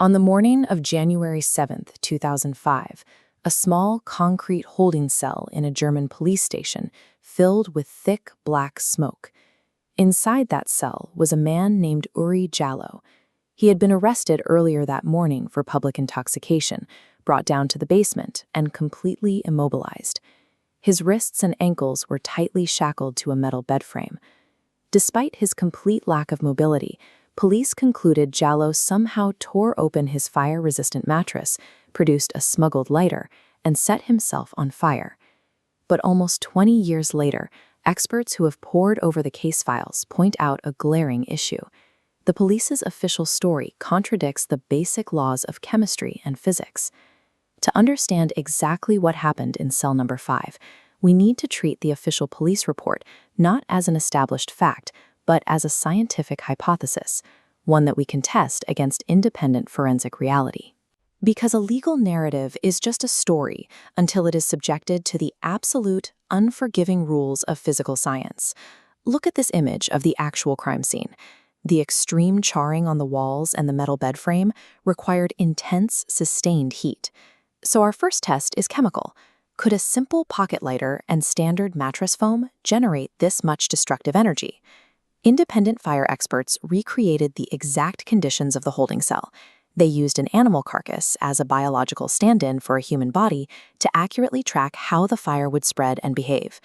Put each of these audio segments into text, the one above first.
On the morning of January 7, 2005, a small concrete holding cell in a German police station filled with thick black smoke. Inside that cell was a man named Oury Jalloh. He had been arrested earlier that morning for public intoxication, brought down to the basement, and completely immobilized. His wrists and ankles were tightly shackled to a metal bed frame. Despite his complete lack of mobility, police concluded Jalloh somehow tore open his fire-resistant mattress, produced a smuggled lighter, and set himself on fire. But almost 20 years later, experts who have pored over the case files point out a glaring issue. The police's official story contradicts the basic laws of chemistry and physics. To understand exactly what happened in cell number 5, we need to treat the official police report not as an established fact, but as a scientific hypothesis, one that we can test against independent forensic reality. Because a legal narrative is just a story until it is subjected to the absolute, unforgiving rules of physical science. Look at this image of the actual crime scene. The extreme charring on the walls and the metal bed frame required intense, sustained heat. So our first test is chemical. Could a simple pocket lighter and standard mattress foam generate this much destructive energy? Independent fire experts recreated the exact conditions of the holding cell. They used an animal carcass as a biological stand-in for a human body to accurately track how the fire would spread and behave.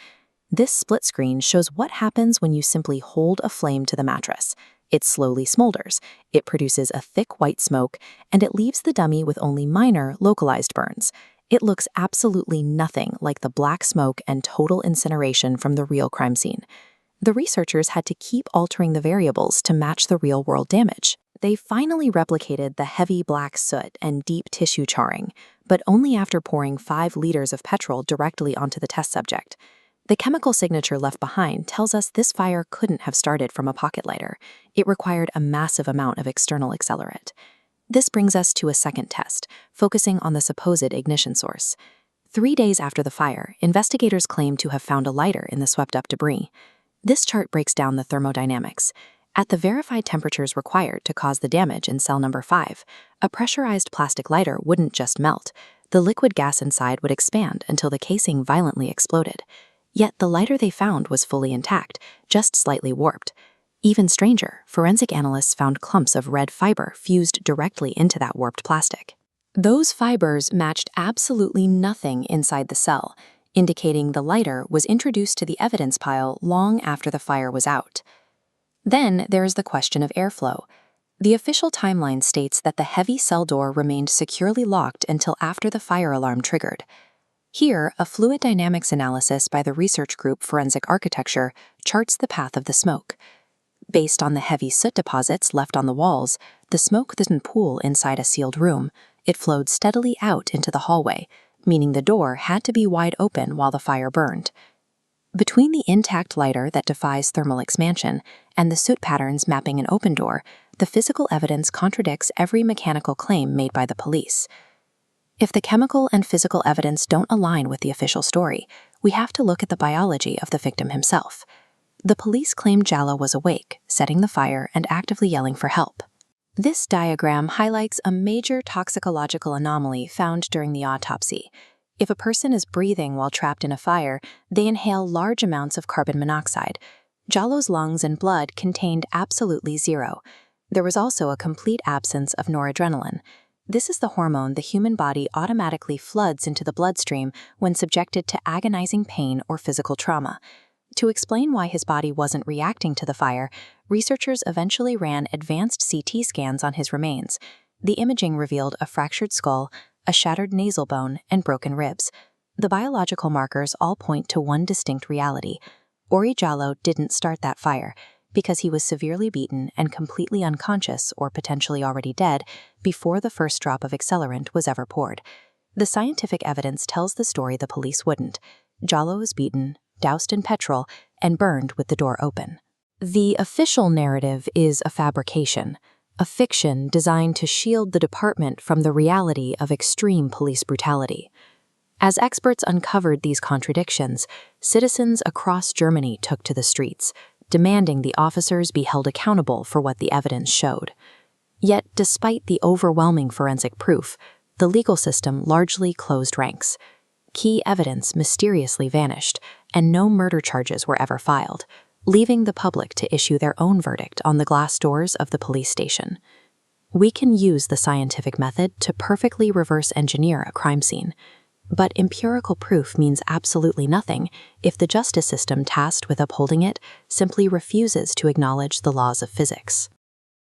This split screen shows what happens when you simply hold a flame to the mattress. It slowly smolders, it produces a thick white smoke, and it leaves the dummy with only minor, localized burns. It looks absolutely nothing like the black smoke and total incineration from the real crime scene. The researchers had to keep altering the variables to match the real-world damage. They finally replicated the heavy black soot and deep tissue charring, but only after pouring 5 liters of petrol directly onto the test subject. The chemical signature left behind tells us this fire couldn't have started from a pocket lighter. It required a massive amount of external accelerant. This brings us to a second test, focusing on the supposed ignition source. 3 days after the fire, investigators claim to have found a lighter in the swept-up debris. This chart breaks down the thermodynamics. At the verified temperatures required to cause the damage in cell number 5, a pressurized plastic lighter wouldn't just melt. The liquid gas inside would expand until the casing violently exploded. Yet the lighter they found was fully intact, just slightly warped. Even stranger, forensic analysts found clumps of red fiber fused directly into that warped plastic. Those fibers matched absolutely nothing inside the cell, indicating the lighter was introduced to the evidence pile long after the fire was out. Then there is the question of airflow. The official timeline states that the heavy cell door remained securely locked until after the fire alarm triggered. Here, a fluid dynamics analysis by the research group Forensic Architecture charts the path of the smoke. Based on the heavy soot deposits left on the walls, the smoke didn't pool inside a sealed room. It flowed steadily out into the hallway, meaning the door had to be wide open while the fire burned. Between the intact lighter that defies thermal expansion and the soot patterns mapping an open door, the physical evidence contradicts every mechanical claim made by the police. If the chemical and physical evidence don't align with the official story, we have to look at the biology of the victim himself. The police claim Jalloh was awake, setting the fire and actively yelling for help. This diagram highlights a major toxicological anomaly found during the autopsy. If a person is breathing while trapped in a fire, they inhale large amounts of carbon monoxide. Jalloh's lungs and blood contained absolutely zero. There was also a complete absence of noradrenaline. This is the hormone the human body automatically floods into the bloodstream when subjected to agonizing pain or physical trauma. To explain why his body wasn't reacting to the fire, researchers eventually ran advanced CT scans on his remains. The imaging revealed a fractured skull, a shattered nasal bone, and broken ribs. The biological markers all point to one distinct reality. Oury Jalloh didn't start that fire because he was severely beaten and completely unconscious or potentially already dead before the first drop of accelerant was ever poured. The scientific evidence tells the story the police wouldn't. Jalloh was beaten, doused in petrol, and burned with the door open. The official narrative is a fabrication, a fiction designed to shield the department from the reality of extreme police brutality. As experts uncovered these contradictions, citizens across Germany took to the streets, demanding the officers be held accountable for what the evidence showed. Yet, despite the overwhelming forensic proof, the legal system largely closed ranks. Key evidence mysteriously vanished, and no murder charges were ever filed, leaving the public to issue their own verdict on the glass doors of the police station. We can use the scientific method to perfectly reverse engineer a crime scene, but empirical proof means absolutely nothing if the justice system tasked with upholding it simply refuses to acknowledge the laws of physics.